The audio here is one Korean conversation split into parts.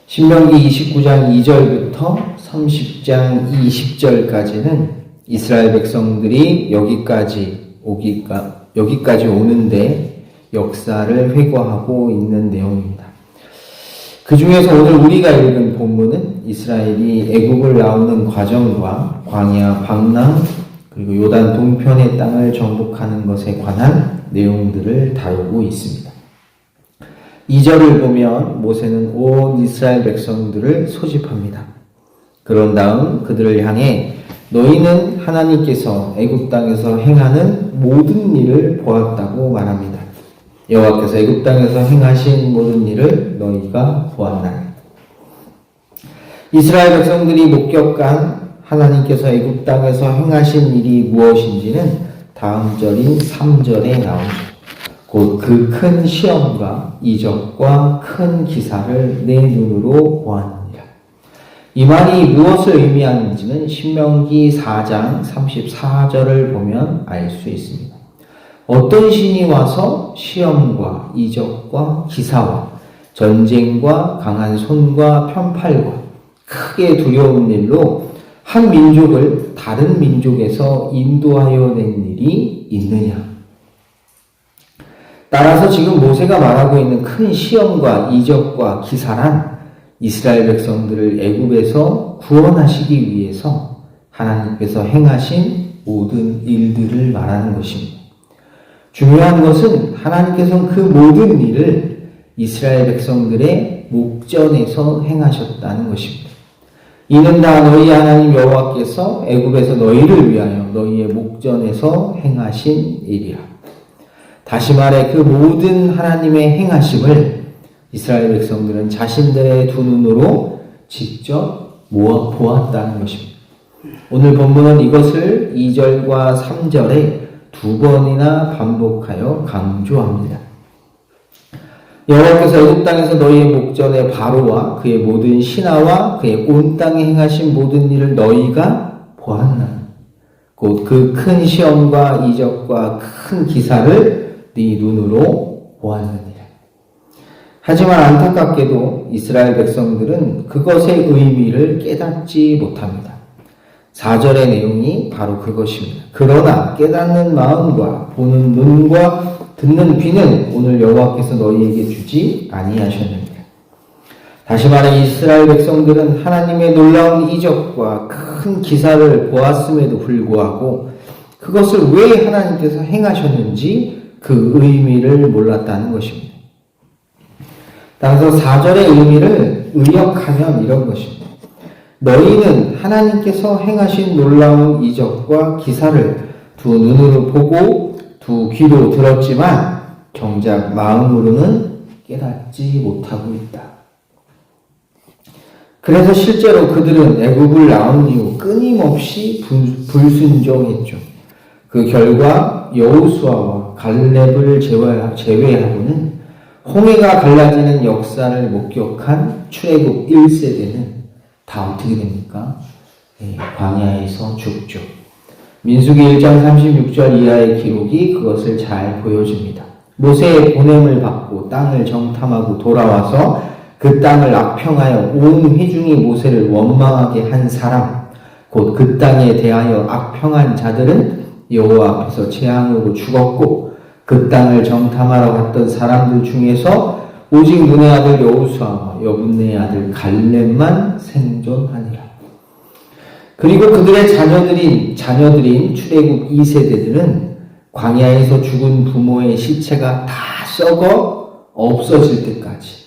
신명기 29장 2절부터 30장 20절까지는 이스라엘 백성들이 여기까지 오는데 역사를 회고하고 있는 내용입니다. 그 중에서 오늘 우리가 읽은 본문은 이스라엘이 애굽을 나오는 과정과 광야 방랑 그리고 요단 동편의 땅을 정복하는 것에 관한 내용들을 다루고 있습니다. 2절을 보면 모세는 온 이스라엘 백성들을 소집합니다. 그런 다음 그들을 향해 너희는 하나님께서 애굽 땅에서 행하는 모든 일을 보았다고 말합니다. 여호와께서 애굽 땅에서 행하신 모든 일을 너희가 보았나니. 이스라엘 백성들이 목격한 하나님께서 애굽 땅에서 행하신 일이 무엇인지는 다음 절인 3절에 나옵니다. 곧 그 큰 시험과 이적과 큰 기사를 내 눈으로 보았느니라. 이 말이 무엇을 의미하는지는 신명기 4장 34절을 보면 알 수 있습니다. 어떤 신이 와서 시험과 이적과 기사와 전쟁과 강한 손과 편팔과 크게 두려운 일로 한 민족을 다른 민족에서 인도하여 낸 일이 있느냐. 따라서 지금 모세가 말하고 있는 큰 시험과 이적과 기사란 이스라엘 백성들을 애굽에서 구원하시기 위해서 하나님께서 행하신 모든 일들을 말하는 것입니다. 중요한 것은 하나님께서는 그 모든 일을 이스라엘 백성들의 목전에서 행하셨다는 것입니다. 이는 다 너희 하나님 여호와께서 애굽에서 너희를 위하여 너희의 목전에서 행하신 일이라. 다시 말해 그 모든 하나님의 행하심을 이스라엘 백성들은 자신들의 두 눈으로 직접 보았다는 것입니다. 오늘 본문은 이것을 2절과 3절에 두 번이나 반복하여 강조합니다. 여호와께서 애굽 땅에서 너희의 목전에 바로와 그의 모든 신하와 그의 온 땅에 행하신 모든 일을 너희가 보았나니. 곧 그 큰 시험과 이적과 큰 기사를 네 눈으로 보았느니라. 하지만 안타깝게도 이스라엘 백성들은 그것의 의미를 깨닫지 못합니다. 4절의 내용이 바로 그것입니다. 그러나 깨닫는 마음과 보는 눈과 듣는 귀는 오늘 여호와께서 너희에게 주지 아니하셨느니라. 다시 말해 이스라엘 백성들은 하나님의 놀라운 이적과 큰 기사를 보았음에도 불구하고 그것을 왜 하나님께서 행하셨는지 그 의미를 몰랐다는 것입니다. 따라서 4절의 의미를 의역하면 이런 것입니다. 너희는 하나님께서 행하신 놀라운 이적과 기사를 두 눈으로 보고 두 귀로 들었지만 정작 마음으로는 깨닫지 못하고 있다. 그래서 실제로 그들은 애굽을 나온 이후 끊임없이 불순종했죠. 그 결과 여호수아와 갈렙을 제외하고는 홍해가 갈라지는 역사를 목격한 출애굽 1세대는 다 어떻게 됩니까? 광야에서 죽죠. 민수기 1장 36절 이하의 기록이 그것을 잘 보여줍니다. 모세의 보냄을 받고 땅을 정탐하고 돌아와서 그 땅을 악평하여 온 회중이 모세를 원망하게 한 사람, 곧 그 땅에 대하여 악평한 자들은 여호와 앞에서 재앙으로 죽었고 그 땅을 정탐하러 갔던 사람들 중에서 오직 눈의 아들 여호수아와 여분네의 아들 갈렙만 생존하니라. 그리고 그들의 자녀들인 출애굽 2세대들은 광야에서 죽은 부모의 시체가 다 썩어 없어질 때까지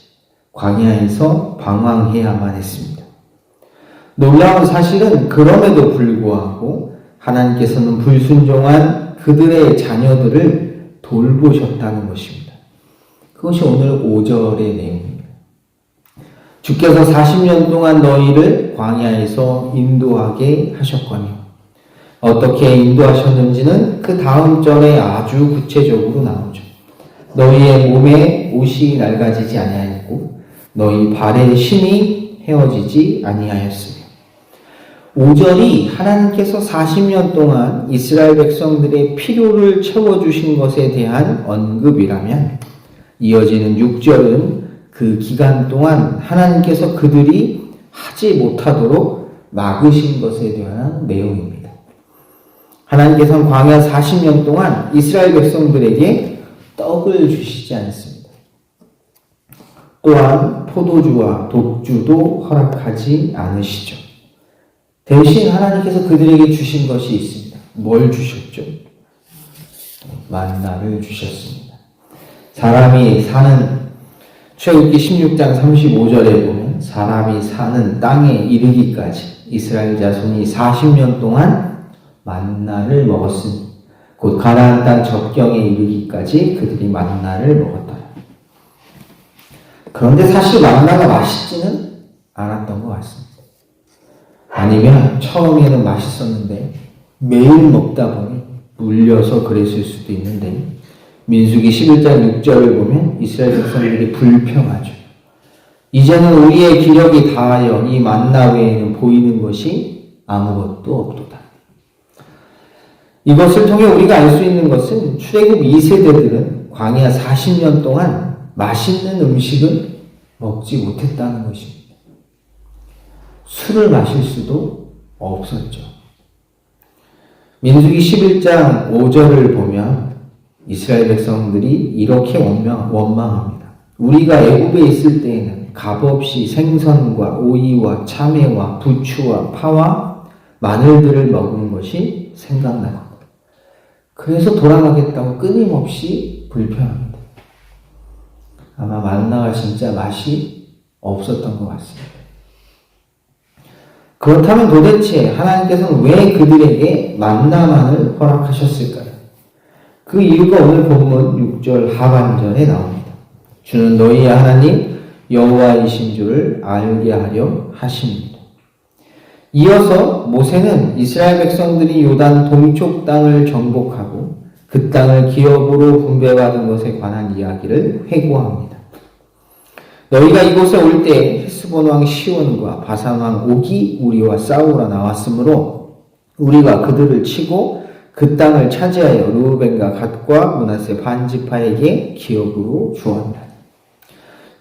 광야에서 방황해야만 했습니다. 놀라운 사실은 그럼에도 불구하고 하나님께서는 불순종한 그들의 자녀들을 돌보셨다는 것입니다. 그것이 오늘 5절의 내용입니다. 주께서 40년 동안 너희를 광야에서 인도하게 하셨거니와 어떻게 인도하셨는지는 그 다음 절에 아주 구체적으로 나오죠. 너희의 몸에 옷이 낡아지지 아니하였고 너희 발의 심이 헤어지지 아니하였으며. 5절이 하나님께서 40년 동안 이스라엘 백성들의 필요를 채워주신 것에 대한 언급이라면 이어지는 6절은 그 기간 동안 하나님께서 그들이 하지 못하도록 막으신 것에 대한 내용입니다. 하나님께서는 광야 40년 동안 이스라엘 백성들에게 떡을 주시지 않습니다. 또한 포도주와 독주도 허락하지 않으시죠. 대신 하나님께서 그들에게 주신 것이 있습니다. 뭘 주셨죠? 만나를 주셨습니다. 사람이 사는 출애굽기 16장 35절에 보면 사람이 사는 땅에 이르기까지 이스라엘 자손이 40년 동안 만나를 먹었으니 곧 가나안 땅 접경에 이르기까지 그들이 만나를 먹었다. 그런데 사실 만나가 맛있지는 않았던 것 같습니다. 아니면 처음에는 맛있었는데 매일 먹다 보니 물려서 그랬을 수도 있는데 민수기 11장 6절을 보면 이스라엘 백성들이 불평하죠. 이제는 우리의 기력이 다하여 이 만나 외에는 보이는 것이 아무것도 없도다. 이것을 통해 우리가 알 수 있는 것은 출애굽 2세대들은 광야 40년 동안 맛있는 음식을 먹지 못했다는 것입니다. 술을 마실 수도 없었죠. 민수기 11장 5절을 보면 이스라엘 백성들이 이렇게 원망합니다. 우리가 애굽에 있을 때에는 값없이 생선과 오이와 참외와 부추와 파와 마늘들을 먹은 것이 생각나고 그래서 돌아가겠다고 끊임없이 불평합니다. 아마 만나가 진짜 맛이 없었던 것 같습니다. 그렇다면 도대체 하나님께서는 왜 그들에게 만나만을 허락하셨을까요? 그 이유가 오늘 본문 6절 하반절에 나옵니다. 주는 너희의 하나님 여호와이신 줄을 알게 하려 하십니다. 이어서 모세는 이스라엘 백성들이 요단 동쪽 땅을 정복하고 그 땅을 기업으로 분배받은 것에 관한 이야기를 회고합니다. 너희가 이곳에 올 때 헤스본 왕 시온과 바산 왕 옥이 우리와 싸우러 나왔으므로 우리가 그들을 치고 그 땅을 차지하여 르우벤과 갓과 므낫세 반지파에게 기업으로 주었다.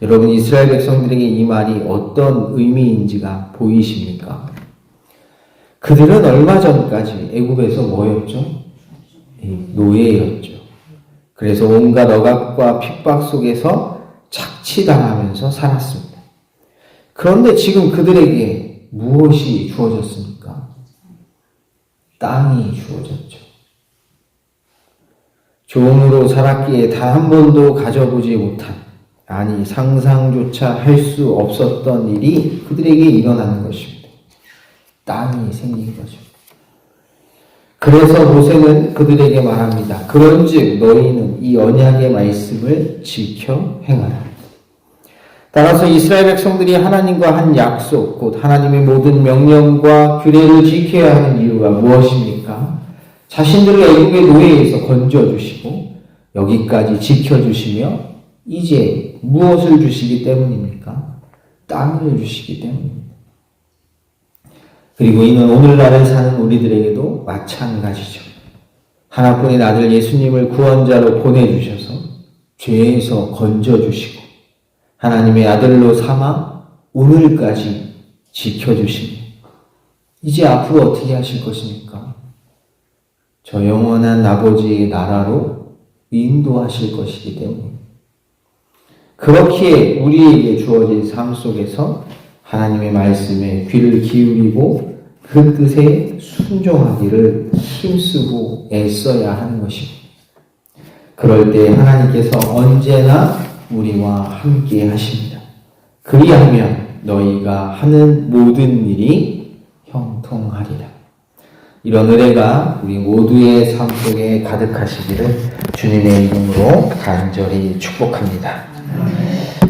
여러분, 이스라엘 백성들에게 이 말이 어떤 의미인지가 보이십니까? 그들은 얼마 전까지 애굽에서 뭐였죠? 노예였죠. 그래서 온갖 억압과 핍박 속에서 착취당하면서 살았습니다. 그런데 지금 그들에게 무엇이 주어졌습니까? 땅이 주어졌죠. 종으로 살았기에 단 한 번도 가져보지 못한, 아니 상상조차 할 수 없었던 일이 그들에게 일어나는 것입니다. 땅이 생긴 거죠. 그래서 모세는 그들에게 말합니다. 그런즉 너희는 이 언약의 말씀을 지켜 행하라. 따라서 이스라엘 백성들이 하나님과 한 약속, 곧 하나님의 모든 명령과 규례를 지켜야 하는 이유가 무엇입니까? 자신들을 애굽의 노예에서 건져주시고 여기까지 지켜주시며 이제 무엇을 주시기 때문입니까? 땅을 주시기 때문입니다. 그리고 이는 오늘날을 사는 우리들에게도 마찬가지죠. 하나뿐인 아들 예수님을 구원자로 보내주셔서 죄에서 건져주시고 하나님의 아들로 삼아 오늘까지 지켜주십니다. 이제 앞으로 어떻게 하실 것입니까? 저 영원한 아버지의 나라로 인도하실 것이기 때문에 그렇기에 우리에게 주어진 삶 속에서 하나님의 말씀에 귀를 기울이고 그 뜻에 순종하기를 힘쓰고 애써야 하는 것입니다. 그럴 때 하나님께서 언제나 우리와 함께 하십니다. 그리하면 너희가 하는 모든 일이 형통하리라. 이런 은혜가 우리 모두의 삶 속에 가득하시기를 주님의 이름으로 간절히 축복합니다.